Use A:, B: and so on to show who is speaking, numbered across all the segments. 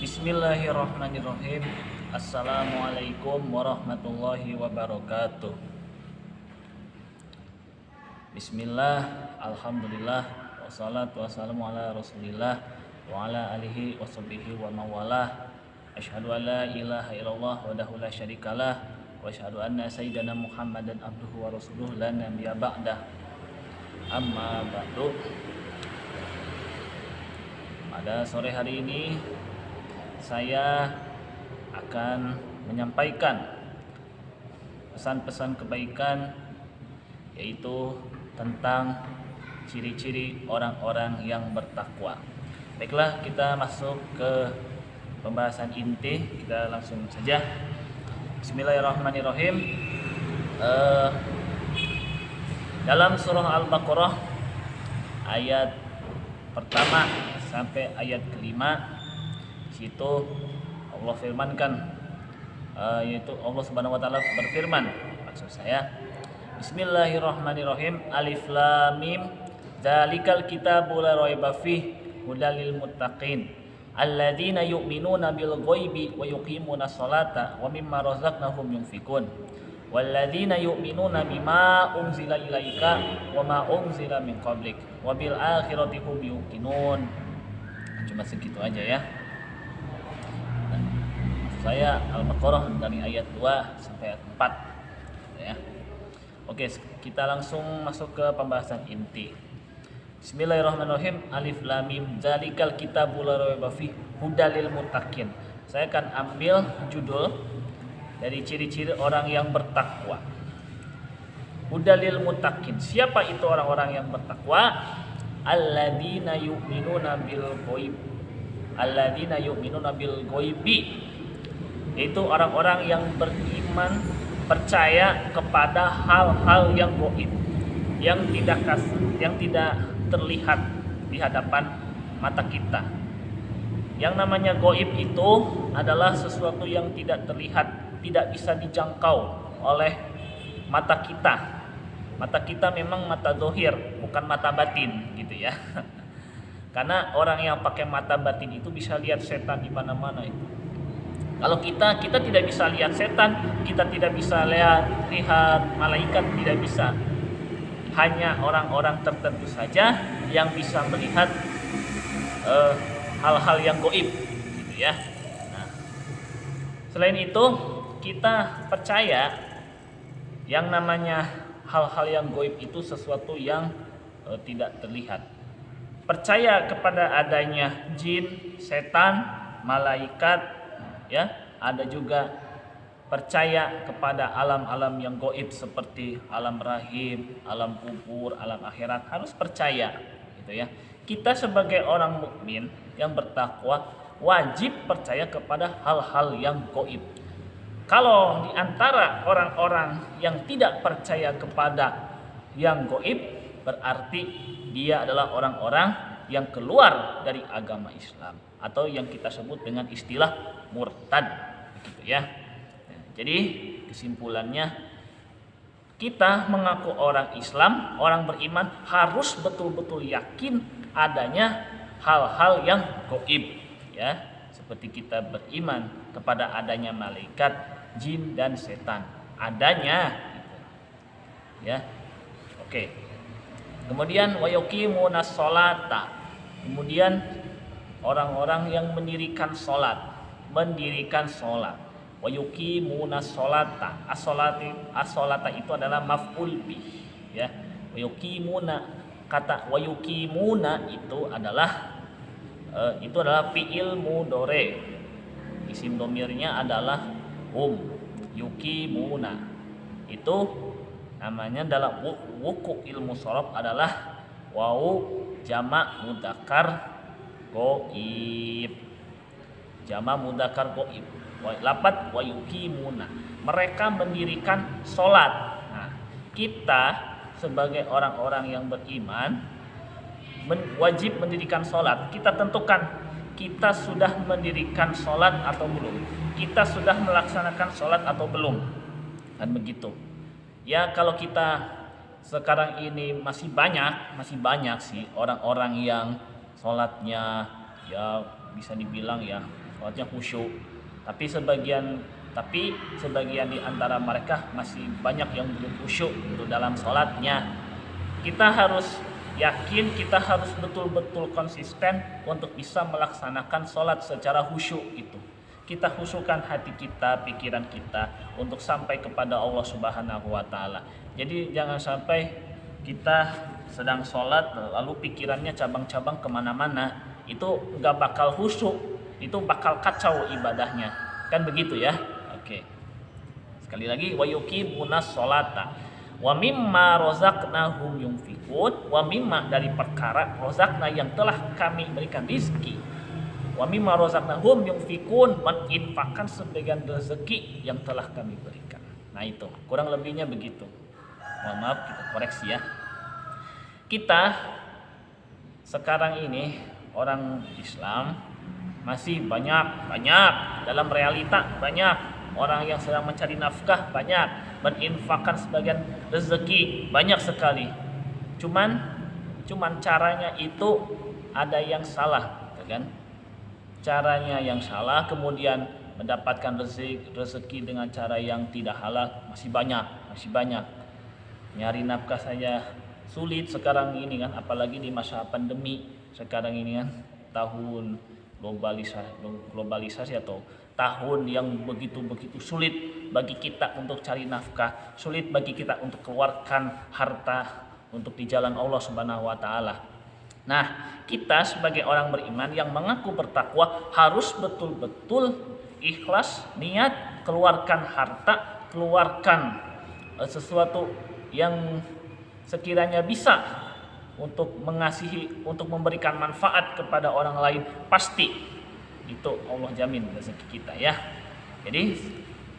A: Bismillahirrahmanirrahim. Assalamualaikum warahmatullahi wabarakatuh. Bismillah, alhamdulillah, wassalatu wassalamu ala rasulillah wa ala alihi wa sahbihi wa mawalah. Asyhadu an la ilaha illallah wahdahu la syarikalah wa asyhadu anna sayyidana Muhammadan abduhu wa rasuluh la nabiyya ba'dah. Amma ba'du. Pada sore hari ini saya akan menyampaikan pesan-pesan kebaikan, yaitu tentang ciri-ciri orang-orang yang bertakwa. Baiklah, kita masuk ke pembahasan inti. Kita langsung saja. Bismillahirrahmanirrahim. Dalam surah Al-Baqarah ayat pertama sampai ayat kelima, situ Allah firmankan, yaitu Allah Subhanahu wa taala berfirman, maksud saya, Bismillahirrahmanirrahim. Alif lam mim, dzalikal kitabu la raiba fih hudal lil muttaqin alladzina yu'minuna bil ghaibi wa yuqimuna sholata wa mimma razaqnahum yunfikun walladzina yu'minuna bima unzila ilaika wa ma unzila min qablik wa bil akhirati hum yuqinun. Cuma segitu aja ya. Saya Al-Baqarah dari ayat 2 sampai ayat 4 ya. Oke, kita langsung masuk ke pembahasan inti. Bismillahirrahmanirrahim. Alif lam mim, dzalikal kitabul la raiba fih hudal lil muttaqin. Saya akan ambil judul dari ciri-ciri orang yang bertakwa. Hudal lil muttaqin. Siapa itu orang-orang yang bertakwa? Alladzina yu'minuna bil ghaib. Alladzina yu'minuna bil ghaibi. Itu orang-orang yang beriman, percaya kepada hal-hal yang gaib, yang tidak terlihat di hadapan mata kita. Yang namanya gaib itu adalah sesuatu yang tidak terlihat, tidak bisa dijangkau oleh mata kita. Mata kita memang mata zahir, bukan mata batin, gitu ya. Karena orang yang pakai mata batin itu bisa lihat setan di mana-mana itu. Kalau kita tidak bisa lihat setan, kita tidak bisa lihat malaikat, tidak bisa. Hanya orang-orang tertentu saja yang bisa melihat hal-hal yang gaib, gitu ya. Nah, selain itu, kita percaya yang namanya hal-hal yang gaib itu sesuatu yang tidak terlihat. Percaya kepada adanya jin, setan, malaikat, ya, ada juga percaya kepada alam-alam yang gaib seperti alam rahim, alam kubur, alam akhirat, harus percaya, gitu ya. Kita sebagai orang mukmin yang bertakwa wajib percaya kepada hal-hal yang gaib. Kalau di antara orang-orang yang tidak percaya kepada yang gaib, berarti dia adalah orang-orang yang keluar dari agama Islam, atau yang kita sebut dengan istilah murtad, begitu ya. Jadi kesimpulannya, kita mengaku orang Islam, orang beriman, harus betul-betul yakin adanya hal-hal yang gaib, ya. Seperti kita beriman kepada adanya malaikat, jin dan setan, adanya, gitu. Ya. Oke. Kemudian wa yuqimunas sholata. Kemudian orang-orang yang mendirikan sholat. Wa yuqimunas sholata. As-sholata itu adalah maf'ul bih, ya. Wa yuqimuna, kata wa yuqimuna itu adalah fi'il mudhari. Isim domirnya adalah yuqimuna. Itu namanya dalam wuku ilmu shorof adalah wau jamak mudzakkar gaib. Jamak mudzakkar gaib. Lapat wa yuqimuna. Mereka mendirikan sholat. Nah, kita sebagai orang-orang yang beriman wajib mendirikan sholat. Kita tentukan kita sudah mendirikan sholat atau belum. Kita sudah melaksanakan sholat atau belum. Dan begitu. Ya, kalau kita sekarang ini masih banyak sih orang-orang yang sholatnya ya bisa dibilang ya sholatnya khusyuk. Tapi sebagian di antara mereka masih banyak yang belum khusyuk itu dalam sholatnya. Kita harus yakin, kita harus betul-betul konsisten untuk bisa melaksanakan sholat secara khusyuk itu. Kita khusyukkan hati kita, pikiran kita untuk sampai kepada Allah Subhanahu wa Ta'ala. Jadi jangan sampai kita sedang sholat lalu pikirannya cabang-cabang kemana-mana, itu gak bakal khusyuk, itu bakal kacau ibadahnya, kan begitu ya. Oke. Sekali lagi, wa yuqimunas sholata wa mimma razaqnahum yunfikun, wa mimma dari perkara razaqna yang telah kami berikan rizki, wa mimma razaqnahum yunfikun, menginfakkan sebagian rezeki yang telah kami berikan. Nah itu kurang lebihnya begitu. Mohon maaf, kita koreksi ya. Kita sekarang ini orang Islam masih banyak dalam realita, banyak orang yang sedang mencari nafkah, banyak menginfakkan sebagian rezeki, banyak sekali. Cuman caranya itu ada yang salah, kan? Caranya yang salah, kemudian mendapatkan rezeki dengan cara yang tidak halal masih banyak. Nyari nafkah saja sulit sekarang ini kan, apalagi di masa pandemi sekarang ini kan, tahun globalisasi atau tahun yang begitu sulit bagi kita untuk cari nafkah, sulit bagi kita untuk keluarkan harta untuk di jalan Allah Subhanahu wa Ta'ala. Nah, kita sebagai orang beriman yang mengaku bertakwa harus betul-betul ikhlas niat keluarkan harta, keluarkan sesuatu yang sekiranya bisa untuk mengasihi, untuk memberikan manfaat kepada orang lain, pasti itu Allah jamin rezeki kita ya. Jadi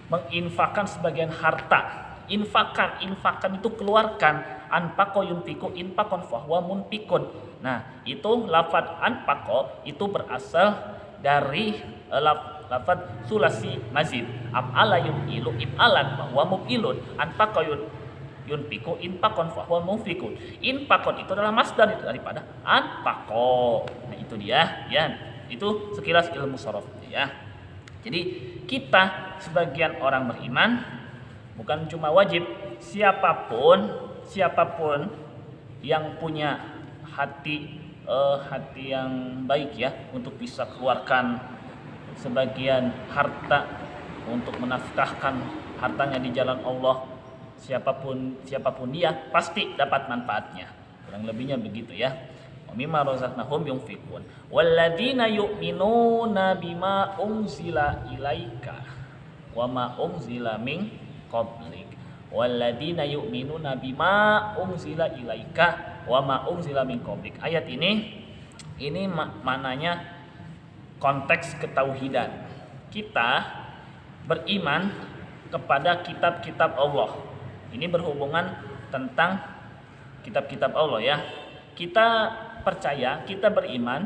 A: menginfakkan sebagian harta, infakan itu keluarkan, anfaqo yunfiqu infaqon fahuwa munfikun. Nah itu lafaz anfaqo itu berasal dari lafaz sulasi mazid, af'ala yunfilu if'alan fahuwa muf'ilun, anfaqo yunfiqu infaqon fahuwa munfikun. Infaqon itu adalah masdar daripada anfaqo. Nah itu dia ya. Itu sekilas ilmu sorof ya. Jadi kita sebagian orang beriman bukan cuma wajib, siapapun yang punya hati yang baik ya untuk bisa keluarkan sebagian harta untuk menafkahkan hartanya di jalan Allah, siapapun dia pasti dapat manfaatnya. Kurang lebihnya begitu ya. Mimma razaqnahum yunfikun walladzina yu'minuna bima unzila ilaika wa ma unzila min qablik walladzina yu'minuna bima unzila ilaika wa ma unzila min qablik. Ayat ini maknanya konteks ketauhidan. Kita beriman kepada kitab-kitab Allah. Ini berhubungan tentang kitab-kitab Allah ya. Kita percaya, kita beriman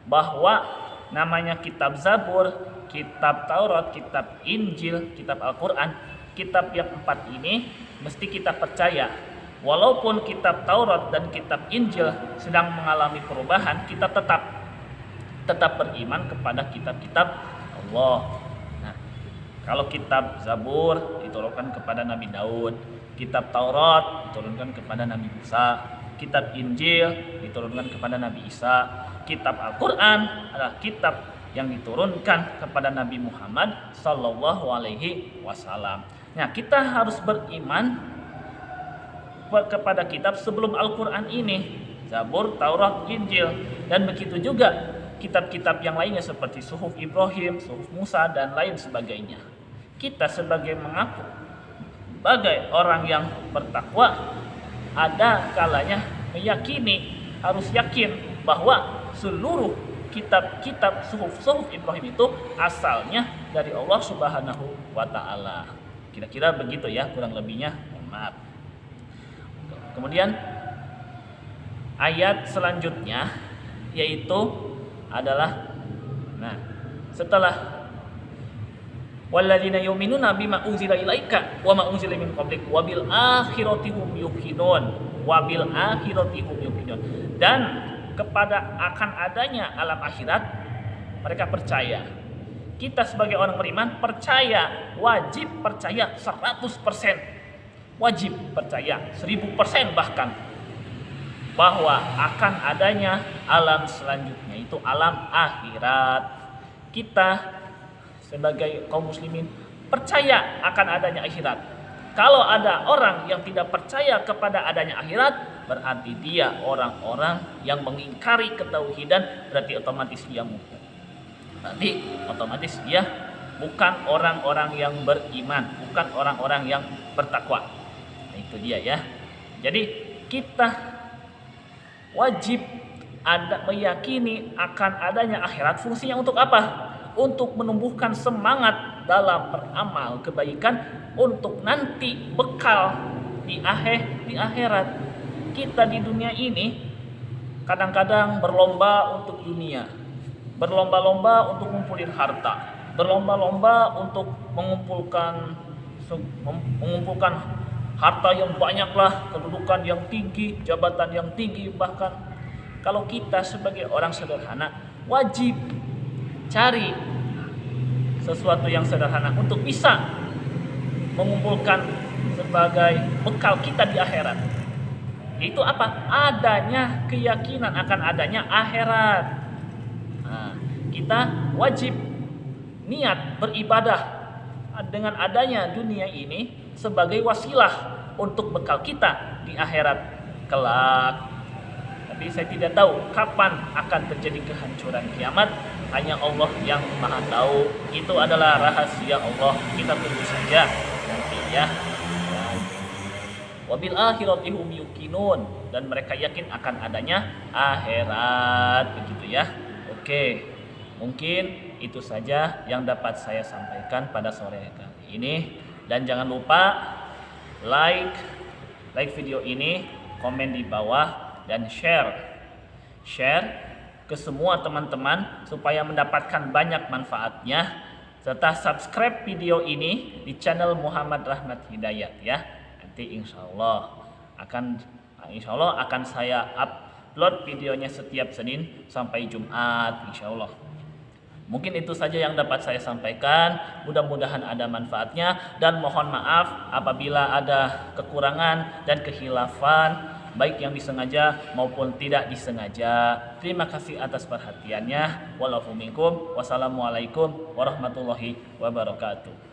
A: bahwa namanya kitab Zabur, kitab Taurat, kitab Injil, kitab Al-Quran, kitab yang 4 ini mesti kita percaya. Walaupun kitab Taurat dan kitab Injil sedang mengalami perubahan, kita tetap beriman kepada kitab-kitab Allah. Nah, kalau kitab Zabur diturunkan kepada Nabi Daud, kitab Taurat diturunkan kepada Nabi Musa, kitab Injil diturunkan kepada Nabi Isa, kitab Al-Quran adalah kitab yang diturunkan kepada Nabi Muhammad Sallallahu Alaihi Wasallam. Nah, kita harus beriman kepada kitab sebelum Al-Quran ini, Zabur, Taurat, Injil, dan begitu juga kitab-kitab yang lainnya seperti Suhuf Ibrahim, Suhuf Musa, dan lain sebagainya. Kita sebagai mengaku sebagai orang yang bertakwa, ada kalanya meyakini, harus yakin bahwa seluruh kitab-kitab Suhuf Ibrahim itu asalnya dari Allah Subhanahu wa Ta'ala. Kira-kira begitu ya, kurang lebihnya. Maaf. Kemudian ayat selanjutnya yaitu adalah setelah walladzina yu'minuna bima unzila ilaika wa ma unzila min qablik wa bil akhirati hum yuqinun dan kepada akan adanya alam akhirat mereka percaya, kita sebagai orang beriman percaya, wajib percaya 100%, wajib percaya 1000% bahkan, bahwa akan adanya alam selanjutnya, itu alam akhirat. Kita sebagai kaum muslimin percaya akan adanya akhirat. Kalau ada orang yang tidak percaya kepada adanya akhirat, berarti dia orang-orang yang mengingkari ketauhidan, berarti otomatis dia murtad. Berarti otomatis dia bukan orang-orang yang beriman, bukan orang-orang yang bertakwa. Nah, itu dia ya. Jadi kita wajib meyakini akan adanya akhirat. Fungsinya untuk apa? Untuk menumbuhkan semangat dalam beramal kebaikan, untuk nanti bekal di akhirat. Kita di dunia ini kadang-kadang berlomba untuk dunia, berlomba-lomba untuk ngumpulin harta, berlomba-lomba untuk mengumpulkan harta yang banyak lah, kedudukan yang tinggi, jabatan yang tinggi. Bahkan kalau kita sebagai orang sederhana wajib cari sesuatu yang sederhana untuk bisa mengumpulkan sebagai bekal kita di akhirat. Itu apa? Adanya keyakinan akan adanya akhirat. Nah, kita wajib niat beribadah dengan adanya dunia ini sebagai wasilah untuk bekal kita di akhirat kelak. Tapi saya tidak tahu kapan akan terjadi kehancuran kiamat. Hanya Allah yang Maha tahu. Itu adalah rahasia Allah. Kita tunggu saja nanti ya. Wabil akhirati hum yuqinun, dan mereka yakin akan adanya akhirat, begitu ya. Oke, mungkin itu saja yang dapat saya sampaikan pada sore kali ini. Dan jangan lupa like video ini, komen di bawah, dan share ke semua teman-teman supaya mendapatkan banyak manfaatnya, serta subscribe video ini di channel Muhammad Rahmat Hidayat ya. Nanti insya Allah akan saya upload videonya setiap Senin sampai Jumat insya Allah. Mungkin itu saja yang dapat saya sampaikan. Mudah-mudahan ada manfaatnya, dan mohon maaf apabila ada kekurangan dan kehilafan, baik yang disengaja maupun tidak disengaja. Terima kasih atas perhatiannya. Wassalamualaikum warahmatullahi wabarakatuh.